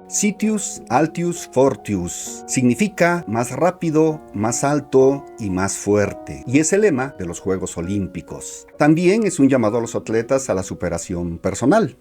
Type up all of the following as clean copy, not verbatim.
Citius Altius Fortius significa más rápido, más alto y más fuerte, y es el lema de los Juegos Olímpicos. También es un llamado a los atletas a la superación personal,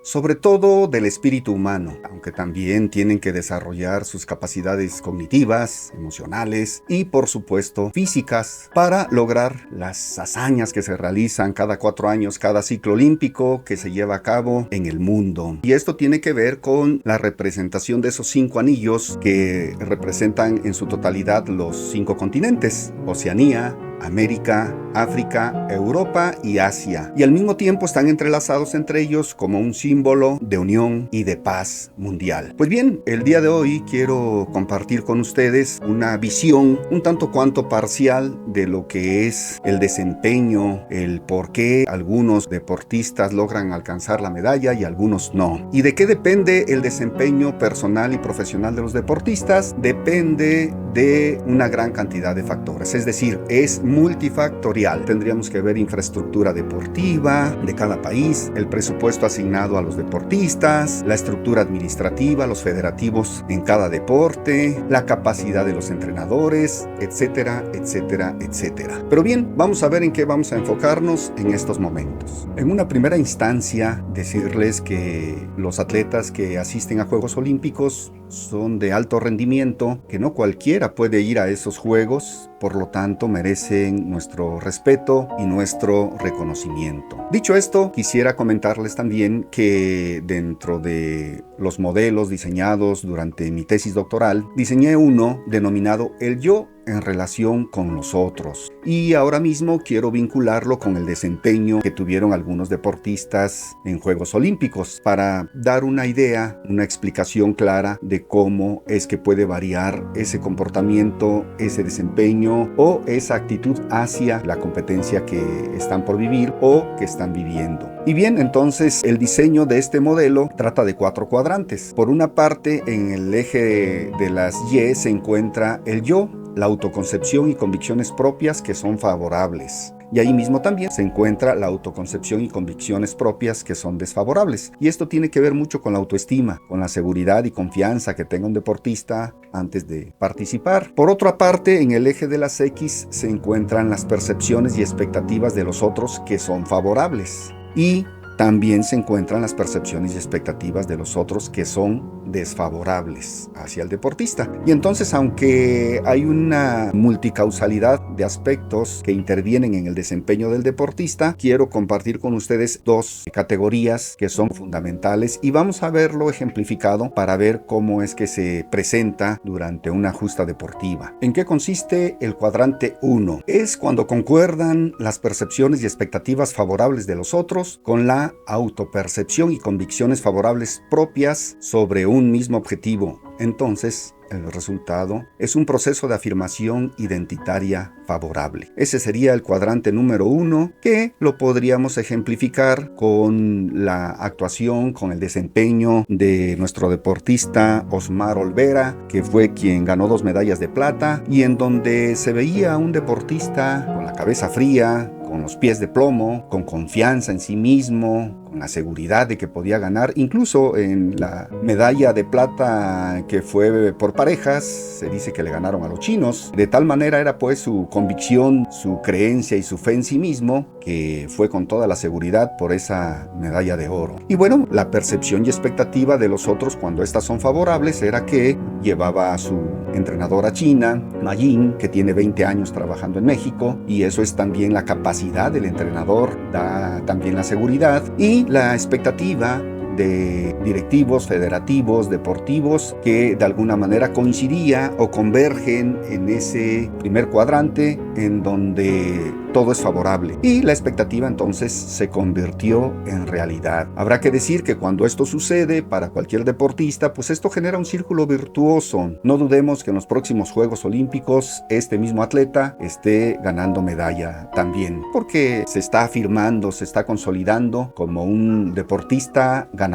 sobre todo del espíritu humano, aunque también tienen que desarrollar sus capacidades cognitivas, emocionales y por supuesto físicas para lograr las hazañas que se realizan cada 4 años, cada ciclo olímpico que se lleva a cabo en el mundo. Y esto tiene que ver con la representación de esos 5 anillos que representan en su totalidad los 5 continentes: Oceanía, América, África, Europa y Asia, y al mismo tiempo están entrelazados entre ellos como un símbolo de unión y de paz mundial. Pues bien, el día de hoy quiero compartir con ustedes una visión un tanto cuanto parcial de lo que es el desempeño, el por qué algunos deportistas logran alcanzar la medalla y algunos no. ¿Y de qué depende el desempeño personal y profesional de los deportistas? Depende de una gran cantidad de factores, es decir, es multifactorial. Tendríamos que ver infraestructura deportiva de cada país, el presupuesto asignado a los deportistas, la estructura administrativa, los federativos en cada deporte, la capacidad de los entrenadores, etcétera, etcétera, etcétera. Pero bien, vamos a ver en qué vamos a enfocarnos en estos momentos. En una primera instancia, decirles que los atletas que asisten a Juegos Olímpicos son de alto rendimiento, que no cualquiera puede ir a esos juegos, por lo tanto merecen nuestro respeto y nuestro reconocimiento. Dicho esto, quisiera comentarles también que dentro de los modelos diseñados durante mi tesis doctoral, diseñé uno denominado el yo en relación con los otros, y ahora mismo quiero vincularlo con el desempeño que tuvieron algunos deportistas en Juegos Olímpicos para dar una idea, una explicación clara de cómo es que puede variar ese comportamiento, ese desempeño o esa actitud hacia la competencia que están por vivir o que están viviendo. Y bien, entonces el diseño de este modelo trata de 4 cuadrantes. Por una parte, en el eje de las Y se encuentra el yo, la autoconcepción y convicciones propias que son favorables. Y ahí mismo también se encuentra la autoconcepción y convicciones propias que son desfavorables. Y esto tiene que ver mucho con la autoestima, con la seguridad y confianza que tenga un deportista antes de participar. Por otra parte, en el eje de las X se encuentran las percepciones y expectativas de los otros que son favorables. Y también se encuentran las percepciones y expectativas de los otros que son desfavorables hacia el deportista. Y entonces, aunque hay una multicausalidad de aspectos que intervienen en el desempeño del deportista, quiero compartir con ustedes 2 categorías que son fundamentales y vamos a verlo ejemplificado para ver cómo es que se presenta durante una justa deportiva. ¿En qué consiste el cuadrante 1? Es cuando concuerdan las percepciones y expectativas favorables de los otros con la autopercepción y convicciones favorables propias sobre un mismo objetivo. Entonces, el resultado es un proceso de afirmación identitaria favorable. Ese sería el cuadrante número 1, que lo podríamos ejemplificar con la actuación, con el desempeño de nuestro deportista Osmar Olvera, que fue quien ganó 2 medallas de plata, y en donde se veía a un deportista con la cabeza fría, con los pies de plomo, con confianza en sí mismo, con la seguridad de que podía ganar. Incluso en la medalla de plata que fue por parejas, se dice que le ganaron a los chinos. De tal manera era pues su convicción, su creencia y su fe en sí mismo, que fue con toda la seguridad por esa medalla de oro. Y bueno, la percepción y expectativa de los otros cuando estas son favorables era que llevaba a su entrenadora china, Ma Ying, que tiene 20 años trabajando en México, y eso es también la capacidad del entrenador, da también la seguridad y la expectativa de directivos, federativos, deportivos, que de alguna manera coincidía o convergen en ese primer cuadrante en donde todo es favorable. Y la expectativa entonces se convirtió en realidad. Habrá que decir que cuando esto sucede para cualquier deportista, pues esto genera un círculo virtuoso. No dudemos que en los próximos Juegos Olímpicos este mismo atleta esté ganando medalla también, porque se está afirmando, se está consolidando como un deportista ganador.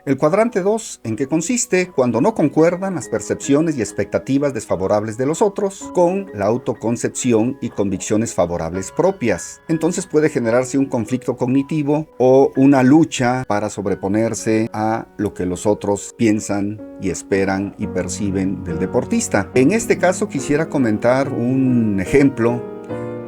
El cuadrante 2, ¿en qué consiste? Cuando no concuerdan las percepciones y expectativas desfavorables de los otros con la autoconcepción y y convicciones favorables propias. Entonces puede generarse un conflicto cognitivo o una lucha para sobreponerse a lo que los otros piensan y esperan y perciben del deportista. En este caso quisiera comentar un ejemplo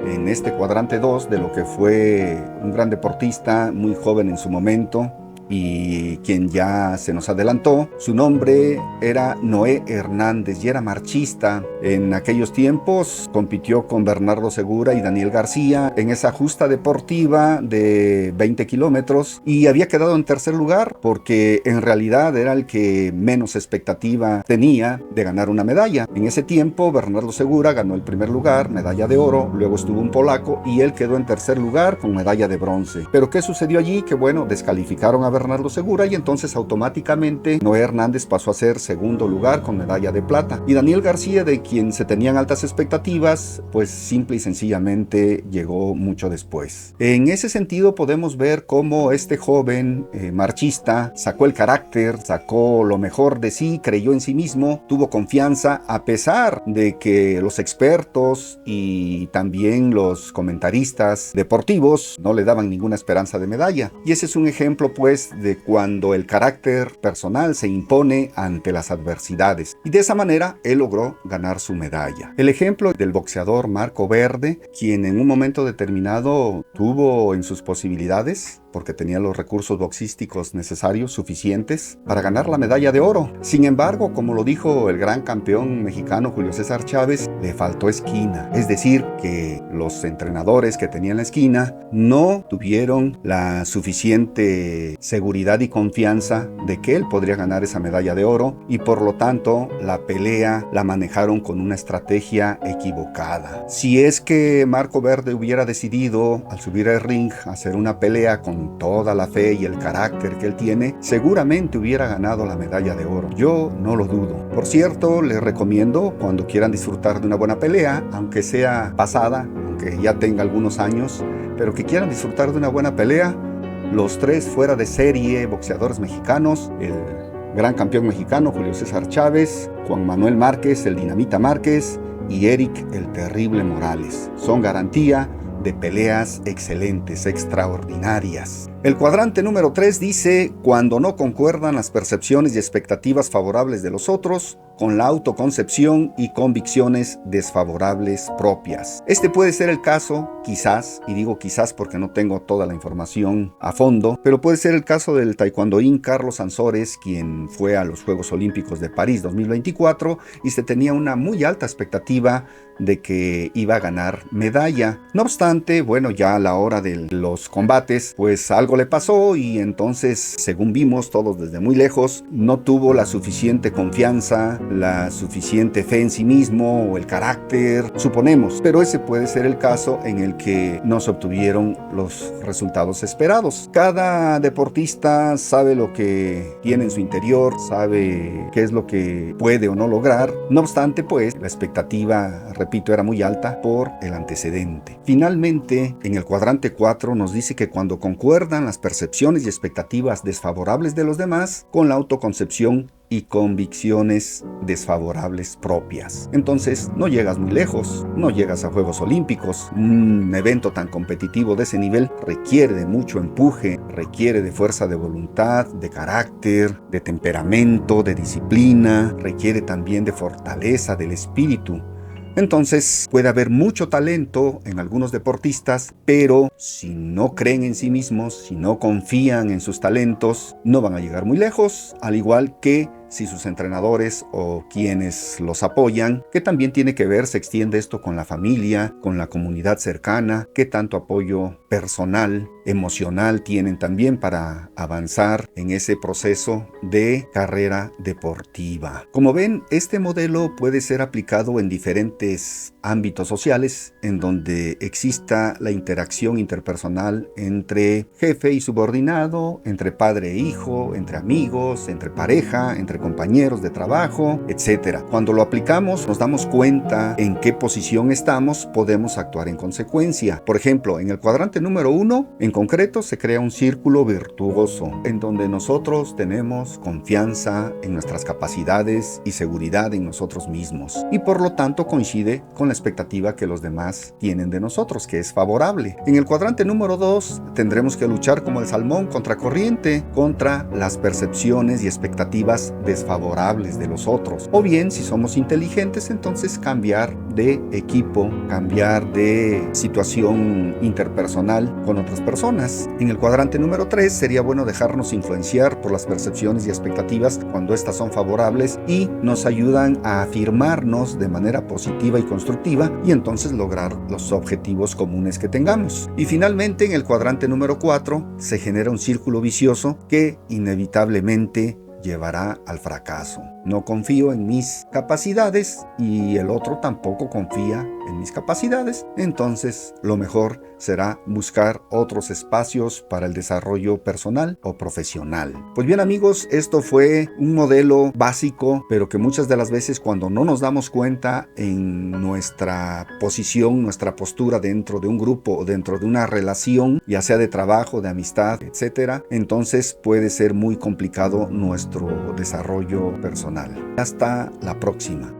en este cuadrante 2 de lo que fue un gran deportista, muy joven en su momento, y quien ya se nos adelantó. Su nombre era Noé Hernández y era marchista. En aquellos tiempos compitió con Bernardo Segura y Daniel García en esa justa deportiva de 20 kilómetros y había quedado en tercer lugar porque en realidad era el que menos expectativa tenía de ganar una medalla. En ese tiempo Bernardo Segura ganó el primer lugar, medalla de oro, luego estuvo un polaco y él quedó en tercer lugar con medalla de bronce. Pero ¿qué sucedió allí? Que bueno, descalificaron a Bernardo Segura y entonces automáticamente Noé Hernández pasó a ser segundo lugar con medalla de plata. Y Daniel García, de quien se tenían altas expectativas, pues simple y sencillamente llegó mucho después. En ese sentido podemos ver cómo este joven marchista sacó el carácter, sacó lo mejor de sí, creyó en sí mismo, tuvo confianza a pesar de que los expertos y también los comentaristas deportivos no le daban ninguna esperanza de medalla. Y ese es un ejemplo pues de cuando el carácter personal se impone ante las adversidades. Y de esa manera él logró ganar su medalla. El ejemplo del boxeador Marco Verde, quien en un momento determinado tuvo en sus posibilidades, porque tenía los recursos boxísticos necesarios, suficientes, para ganar la medalla de oro. Sin embargo, como lo dijo el gran campeón mexicano Julio César Chávez, le faltó esquina. Es decir, que los entrenadores que tenían la esquina no tuvieron la suficiente seguridad y confianza de que él podría ganar esa medalla de oro y por lo tanto la pelea la manejaron con una estrategia equivocada. Si es que Marco Verde hubiera decidido al subir al ring hacer una pelea con toda la fe y el carácter que él tiene, seguramente hubiera ganado la medalla de oro. Yo no lo dudo. Por cierto, les recomiendo cuando quieran disfrutar de una buena pelea, aunque sea pasada, aunque ya tenga algunos años, pero que quieran disfrutar de una buena pelea, los tres fuera de serie boxeadores mexicanos, el gran campeón mexicano Julio César Chávez, Juan Manuel Márquez, el Dinamita Márquez y Eric el Terrible Morales, son garantía de peleas excelentes, extraordinarias. El cuadrante número 3 dice: cuando no concuerdan las percepciones y expectativas favorables de los otros con la autoconcepción y convicciones desfavorables propias. Este puede ser el caso, quizás, y digo quizás porque no tengo toda la información a fondo, pero puede ser el caso del taekwondoín Carlos Sansores, quien fue a los Juegos Olímpicos de París 2024 y se tenía una muy alta expectativa de que iba a ganar medalla. No obstante, bueno, ya a la hora de los combates, pues algo le pasó y entonces, según vimos todos desde muy lejos, no tuvo la suficiente confianza, la suficiente fe en sí mismo o el carácter, suponemos, pero ese puede ser el caso en el que no se obtuvieron los resultados esperados. Cada deportista sabe lo que tiene en su interior, sabe qué es lo que puede o no lograr. No obstante, pues la expectativa, repito, era muy alta por el antecedente. Finalmente, en el cuadrante 4 nos dice que cuando concuerdan las percepciones y expectativas desfavorables de los demás con la autoconcepción y convicciones desfavorables propias. Entonces no llegas muy lejos, no llegas a Juegos Olímpicos. Un evento tan competitivo de ese nivel requiere de mucho empuje, requiere de fuerza de voluntad, de carácter, de temperamento, de disciplina, requiere también de fortaleza del espíritu. Entonces puede haber mucho talento en algunos deportistas, pero si no creen en sí mismos, si no confían en sus talentos, no van a llegar muy lejos, al igual que si sus entrenadores o quienes los apoyan, que también tiene que ver, se extiende esto con la familia, con la comunidad cercana, qué tanto apoyo personal, emocional tienen también para avanzar en ese proceso de carrera deportiva. Como ven, este modelo puede ser aplicado en diferentes ámbitos sociales en donde exista la interacción interpersonal entre jefe y subordinado, entre padre e hijo, entre amigos, entre pareja, entre compañeros de trabajo, etc. Cuando lo aplicamos, nos damos cuenta en qué posición estamos, podemos actuar en consecuencia. Por ejemplo, en el cuadrante número 1, en concreto, se crea un círculo virtuoso en donde nosotros tenemos confianza en nuestras capacidades y seguridad en nosotros mismos y por lo tanto coincide con la expectativa que los demás tienen de nosotros, que es favorable. En el cuadrante número 2 tendremos que luchar como el salmón contracorriente contra las percepciones y expectativas desfavorables de los otros. O bien, si somos inteligentes, entonces cambiar de equipo, cambiar de situación interpersonal con otras personas. En el cuadrante número 3 sería bueno dejarnos influenciar por las percepciones y expectativas cuando estas son favorables y nos ayudan a afirmarnos de manera positiva y constructiva y entonces lograr los objetivos comunes que tengamos. Y finalmente, en el cuadrante número 4 se genera un círculo vicioso que inevitablemente llevará al fracaso. No confío en mis capacidades y el otro tampoco confía en mis capacidades. Entonces, lo mejor será buscar otros espacios para el desarrollo personal o profesional. Pues bien, amigos, esto fue un modelo básico, pero que muchas de las veces cuando no nos damos cuenta en nuestra posición, nuestra postura dentro de un grupo o dentro de una relación, ya sea de trabajo, de amistad, etcétera, entonces puede ser muy complicado nuestro desarrollo personal. Hasta la próxima.